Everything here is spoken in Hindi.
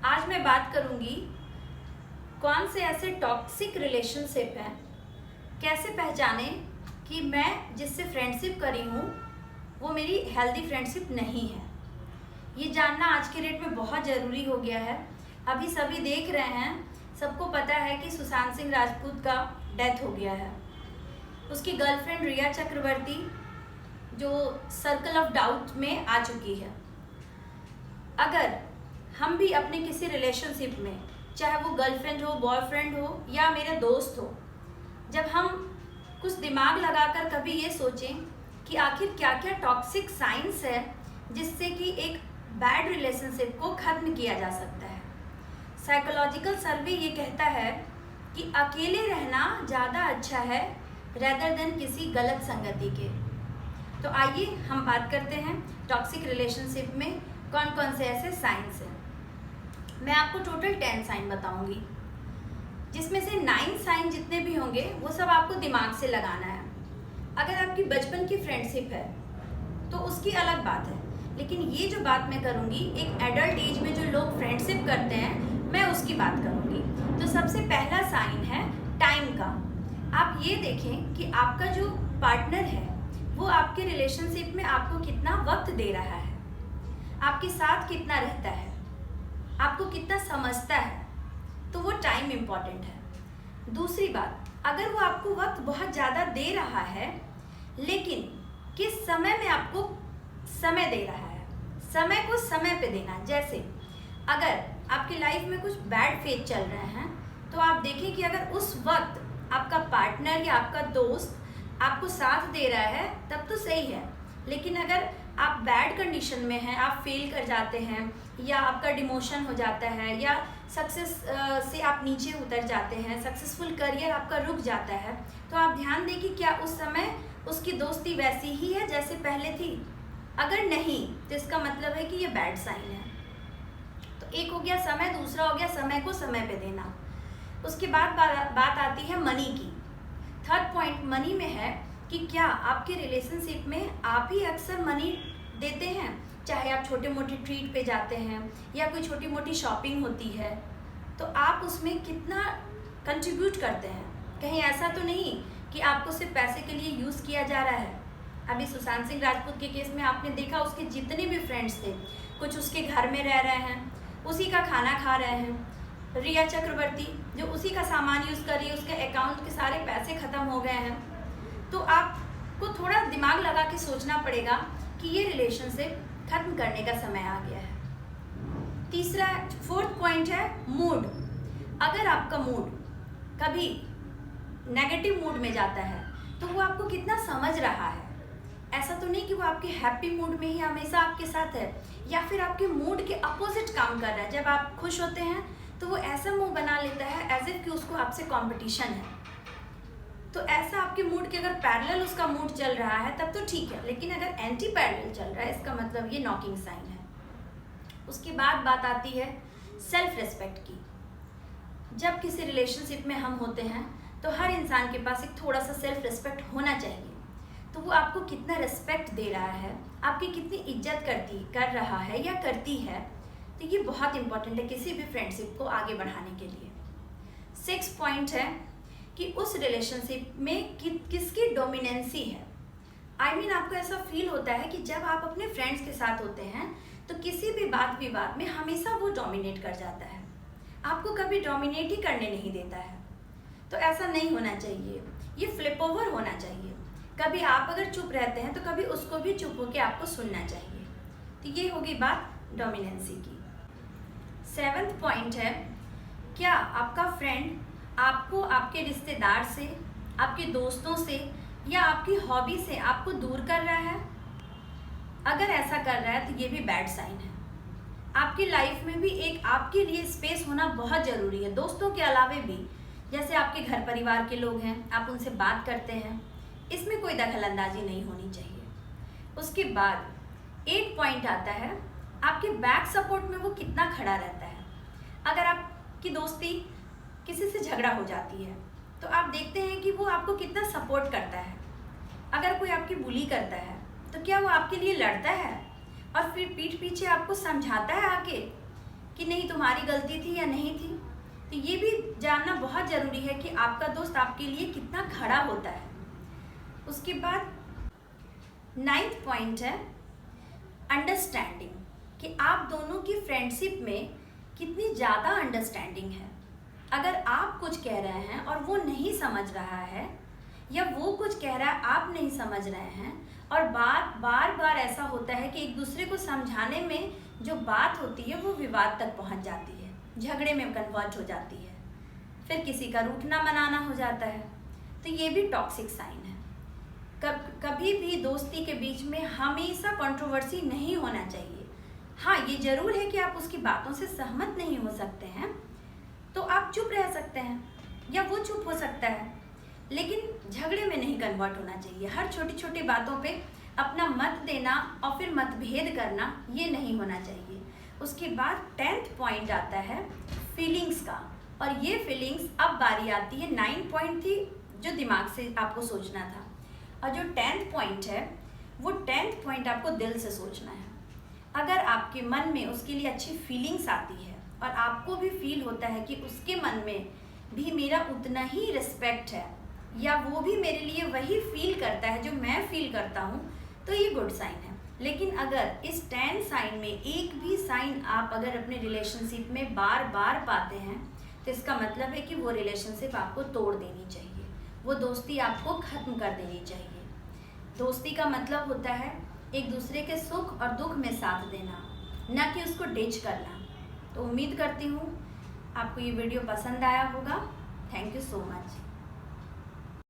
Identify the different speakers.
Speaker 1: आज मैं बात करूंगी कौन से ऐसे टॉक्सिक रिलेशनशिप हैं, कैसे पहचाने कि मैं जिससे फ्रेंडशिप करी हूँ वो मेरी हेल्दी फ्रेंडशिप नहीं है। ये जानना आज के डेट में बहुत ज़रूरी हो गया है। अभी सभी देख रहे हैं, सबको पता है कि सुशांत सिंह राजपूत का डेथ हो गया है। उसकी गर्लफ्रेंड रिया चक्रवर्ती जो सर्कल ऑफ डाउट में आ चुकी है। अगर हम भी अपने किसी रिलेशनशिप में, चाहे वो गर्लफ्रेंड हो, बॉयफ्रेंड हो या मेरे दोस्त हो, जब हम कुछ दिमाग लगाकर कभी ये सोचें कि आखिर क्या क्या टॉक्सिक साइंस है जिससे कि एक बैड रिलेशनशिप को ख़त्म किया जा सकता है। साइकोलॉजिकल सर्वे ये कहता है कि अकेले रहना ज़्यादा अच्छा है रेदर देन किसी गलत संगति के। तो आइए हम बात करते हैं टॉक्सिक रिलेशनशिप में कौन कौन से ऐसे साइंस हैं। मैं आपको टोटल 10 साइन बताऊंगी, जिसमें से 9 साइन जितने भी होंगे वो सब आपको दिमाग से लगाना है। अगर आपकी बचपन की फ्रेंडशिप है तो उसकी अलग बात है, लेकिन ये जो बात मैं करूँगी एक एडल्ट एज में जो लोग फ्रेंडशिप करते हैं मैं उसकी बात करूँगी। तो सबसे पहला साइन है टाइम का। आप ये देखें कि आपका जो पार्टनर है वो आपके रिलेशनशिप में आपको कितना वक्त दे रहा है, आपके साथ कितना रहता है, आपको कितना समझता है, तो वो टाइम इम्पॉर्टेंट है। दूसरी बात, अगर वो आपको वक्त बहुत ज़्यादा दे रहा है लेकिन किस समय में आपको समय दे रहा है, समय को समय पे देना। जैसे अगर आपकी लाइफ में कुछ बैड फेज चल रहे हैं तो आप देखें कि अगर उस वक्त आपका पार्टनर या आपका दोस्त आपको साथ दे रहा है तब तो सही है, लेकिन अगर आप बैड कंडीशन में हैं, आप फेल कर जाते हैं या आपका डिमोशन हो जाता है या सक्सेस से आप नीचे उतर जाते हैं, सक्सेसफुल करियर आपका रुक जाता है, तो आप ध्यान दें कि क्या उस समय उसकी दोस्ती वैसी ही है जैसे पहले थी। अगर नहीं तो इसका मतलब है कि ये बैड साइन है। तो एक हो गया समय, दूसरा हो गया समय को समय पे देना। उसके बाद बात आती है मनी की। थर्ड पॉइंट मनी में है कि क्या आपके रिलेशनशिप में आप ही अक्सर मनी देते हैं, चाहे आप छोटे मोटे ट्रीट पे जाते हैं या कोई छोटी मोटी शॉपिंग होती है, तो आप उसमें कितना कंट्रीब्यूट करते हैं। कहीं ऐसा तो नहीं कि आपको सिर्फ पैसे के लिए यूज़ किया जा रहा है। अभी सुशांत सिंह राजपूत के केस में आपने देखा उसके जितने भी फ्रेंड्स थे कुछ उसके घर में रह रहे हैं, उसी का खाना खा रहे हैं। रिया चक्रवर्ती जो उसी का सामान यूज़ कर रही है, उसके अकाउंट के सारे पैसे ख़त्म हो गए हैं। तो आपको थोड़ा दिमाग लगा के सोचना पड़ेगा कि ये रिलेशनशिप खत्म करने का समय आ गया है। फोर्थ पॉइंट है मूड। अगर आपका मूड कभी नेगेटिव मूड में जाता है तो वो आपको कितना समझ रहा है। ऐसा तो नहीं कि वो आपके हैप्पी मूड में ही हमेशा आपके साथ है या फिर आपके मूड के अपोजिट काम कर रहा है। जब आप खुश होते हैं तो वो ऐसा मुंह बना लेता है एज इफ कि उसको आपसे कंपटीशन है। तो ऐसा आपके मूड के अगर पैरेलल उसका मूड चल रहा है तब तो ठीक है, लेकिन अगर एंटी पैरेलल चल रहा है इसका मतलब ये नॉकिंग साइन है। उसके बाद बात आती है सेल्फ रिस्पेक्ट की। जब किसी रिलेशनशिप में हम होते हैं तो हर इंसान के पास एक थोड़ा सा सेल्फ रिस्पेक्ट होना चाहिए। तो वो आपको कितना रिस्पेक्ट दे रहा है, आपकी कितनी इज्जत कर रहा है या करती है, तो ये बहुत इंपॉर्टेंट है किसी भी फ्रेंडशिप को आगे बढ़ाने के लिए। 6 पॉइंट है कि उस रिलेशनशिप में किसकी डोमिनेंसी है। I mean, आपको ऐसा फील होता है कि जब आप अपने फ्रेंड्स के साथ होते हैं तो किसी भी बात विवाद में हमेशा वो डोमिनेट कर जाता है, आपको कभी डोमिनेट ही करने नहीं देता है। तो ऐसा नहीं होना चाहिए, ये फ्लिप ओवर होना चाहिए। कभी आप अगर चुप रहते हैं तो कभी उसको भी चुप होकर आपको सुनना चाहिए। तो ये होगी बात डोमिनेंसी की। 7th पॉइंट है, क्या आपका फ्रेंड आपको आपके रिश्तेदार से, आपके दोस्तों से या आपकी हॉबी से आपको दूर कर रहा है। अगर ऐसा कर रहा है तो ये भी बैड साइन है। आपकी लाइफ में भी एक आपके लिए स्पेस होना बहुत ज़रूरी है। दोस्तों के अलावे भी जैसे आपके घर परिवार के लोग हैं, आप उनसे बात करते हैं, इसमें कोई दखलंदाजी नहीं होनी चाहिए। उसके बाद 8 पॉइंट आता है, आपके बैक सपोर्ट में वो कितना खड़ा रहता है। अगर आपकी दोस्ती किसी से झगड़ा हो जाती है तो आप देखते हैं कि वो आपको कितना सपोर्ट करता है। अगर कोई आपकी बुली करता है तो क्या वो आपके लिए लड़ता है और फिर पीठ पीछे आपको समझाता है आके कि नहीं तुम्हारी गलती थी या नहीं थी। तो ये भी जानना बहुत ज़रूरी है कि आपका दोस्त आपके लिए कितना खड़ा होता है। उसके बाद 9th पॉइंट है अंडरस्टैंडिंग, कि आप दोनों की फ्रेंडशिप में कितनी ज़्यादा अंडरस्टैंडिंग है। अगर आप कुछ कह रहे हैं और वो नहीं समझ रहा है, या वो कुछ कह रहा है आप नहीं समझ रहे हैं, और बार बार ऐसा होता है कि एक दूसरे को समझाने में जो बात होती है वो विवाद तक पहुंच जाती है, झगड़े में कन्वर्ट हो जाती है, फिर किसी का रूठना मनाना हो जाता है, तो ये भी टॉक्सिक साइन है। कभी भी दोस्ती के बीच में हमेशा कंट्रोवर्सी नहीं होना चाहिए। हाँ, ये जरूर है कि आप उसकी बातों से सहमत नहीं हो सकते हैं तो आप चुप रह सकते हैं या वो चुप हो सकता है, लेकिन झगड़े में नहीं कन्वर्ट होना चाहिए। हर छोटी छोटी बातों पे अपना मत देना और फिर मतभेद करना, ये नहीं होना चाहिए। उसके बाद 10th पॉइंट आता है फीलिंग्स का, और ये फीलिंग्स अब बारी आती है। 9 पॉइंट थी जो दिमाग से आपको सोचना था, और जो 10th पॉइंट है वो 10th पॉइंट आपको दिल से सोचना है। अगर आपके मन में उसके लिए अच्छी फीलिंग्स आती है और आपको भी फील होता है कि उसके मन में भी मेरा उतना ही रिस्पेक्ट है, या वो भी मेरे लिए वही फील करता है जो मैं फील करता हूँ, तो ये गुड साइन है। लेकिन अगर इस 10 साइन में एक भी साइन आप अगर अपने रिलेशनशिप में बार बार पाते हैं, तो इसका मतलब है कि वो रिलेशनशिप आपको तोड़ देनी चाहिए, वो दोस्ती आपको ख़त्म कर देनी चाहिए। दोस्ती का मतलब होता है एक दूसरे के सुख और दुख में साथ देना, न कि उसको डिच करना। तो उम्मीद करती हूँ आपको ये वीडियो पसंद आया होगा। Thank you so much.